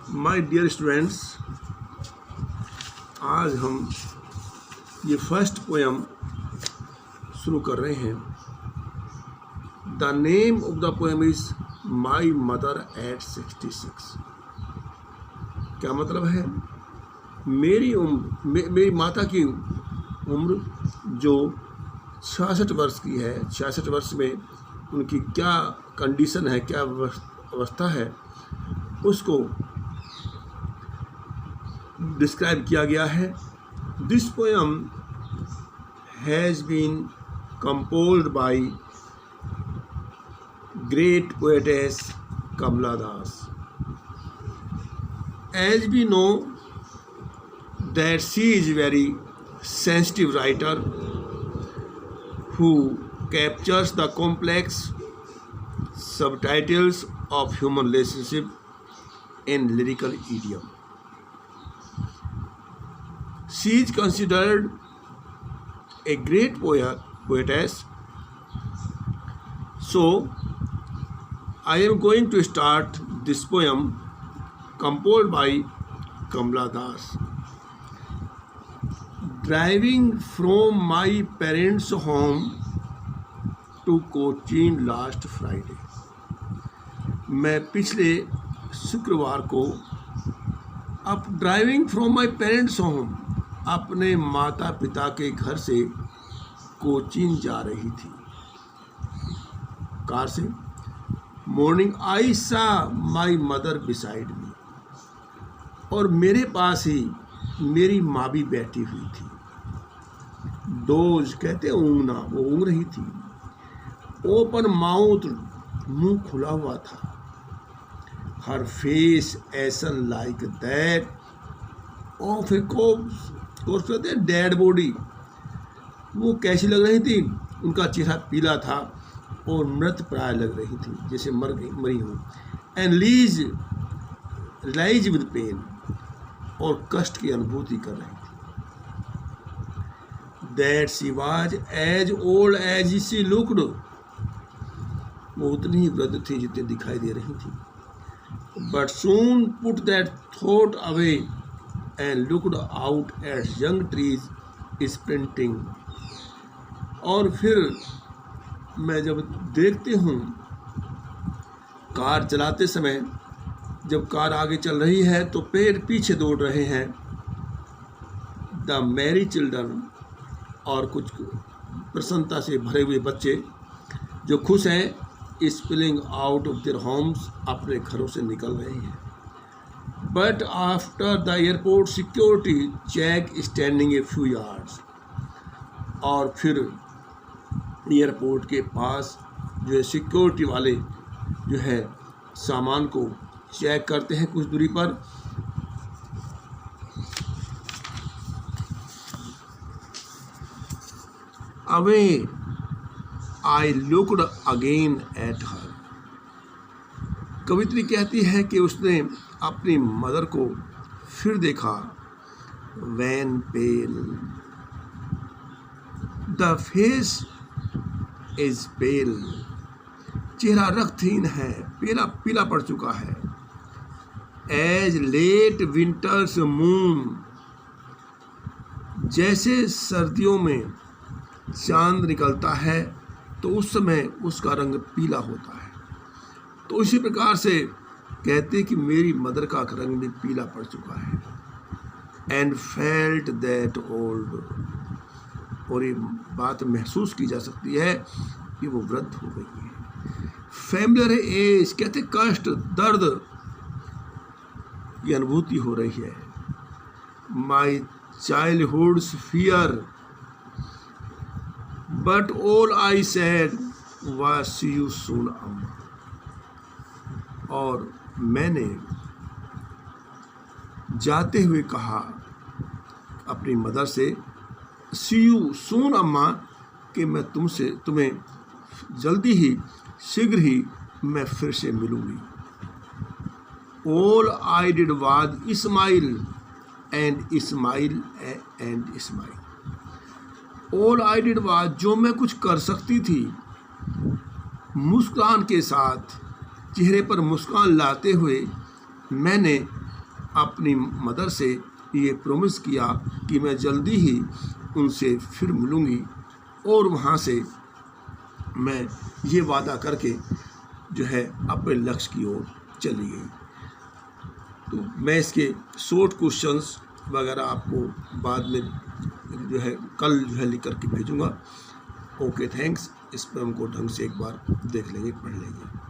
My dear students, आज हम ये फर्स्ट पोएम शुरू कर रहे हैं। The name of the poem is my mother eight 66। क्या मतलब है? मेरी माता की उम्र जो 66 वर्ष की है। 66 वर्ष में उनकी क्या कंडीशन है, क्या अवस्था है, उसको डिस्क्राइब किया गया है। This poem has been composed by great poetess Kamala Das. As we know that she is very sensitive writer who captures the complex subtitles of human relationship in lyrical idiom. She is considered a great poetess. So, I am going to start this poem composed by Kamla Das. Driving from my parents' home to Cochin last Friday. मैं पिछले शुक्रवार को driving from my parents home, अपने माता पिता के घर से कोचीन जा रही थी कार से। मॉर्निंग आई सा माई मदर बिसाइड मी, और मेरे पास ही मेरी माँ भी बैठी हुई थी। डोज कहते ऊँगना, वो ऊँग रही थी। ओपन माउथ, मुंह खुला हुआ था। Her face ashen like that of a corpse कहते हैं डेड बॉडी। वो कैसी लग रही थी? उनका चेहरा पीला था और मृत प्राय लग रही थी, जैसे मरी हो। एंड रिलाइज विद पेन, और कष्ट की अनुभूति कर रही थी। That she was as old as she looked, वो उतनी ही वृद्ध थी जितनी दिखाई दे रही थी। But soon put that thought away and looked out at young trees sprinting. और फिर मैं जब देखती हूँ कार चलाते समय, जब कार आगे चल रही है तो पेड़ पीछे दौड़ रहे हैं। द मैरी चिल्ड्रन, और कुछ प्रसन्नता से भरे हुए बच्चे जो खुश हैं, spilling out of their homes, अपने घरों से निकल रहे हैं। But after the airport security check standing a few yards, और फिर एयरपोर्ट के पास जो है सिक्योरिटी वाले जो है सामान को चेक करते हैं कुछ दूरी पर। Away I looked again at her. कवित्री कहती है कि उसने अपनी मदर को फिर देखा। Wan pale, the face is pale, चेहरा रक्तहीन है, पीला पड़ चुका है। एज लेट विंटर्स मून, जैसे सर्दियों में चांद निकलता है तो उस समय उसका रंग पीला होता है, तो इसी प्रकार से कहते कि मेरी मदर का रंग भी पीला पड़ चुका है। एंड फेल्ट दैट ओल्ड, और ये बात महसूस की जा सकती है कि वो वृद्ध हो गई है। फैमिलियर एज कहते कष्ट, दर्द की अनुभूति हो रही है। My childhood's fear, but all I said was see you soon अम्मा, और मैंने जाते हुए कहा अपनी मदर से, सी यू सून अम्मा, कि मैं तुम्हें जल्दी ही, शीघ्र ही मैं फिर से मिलूंगी। All I did was smile and smile and smile. All I did was, जो मैं कुछ कर सकती थी, मुस्कान के साथ, चेहरे पर मुस्कान लाते हुए मैंने अपनी मदर से ये प्रॉमिस किया कि मैं जल्दी ही उनसे फिर मिलूँगी और वहाँ से मैं ये वादा करके जो है अपने लक्ष्य की ओर चली गई। तो मैं इसके शॉर्ट क्वेश्चंस वगैरह आपको बाद में जो है कल जो है लिख करके भेजूँगा। Okay, thanks. इस पर हमको ढंग से एक बार देख लेंगे, पढ़ लेंगे।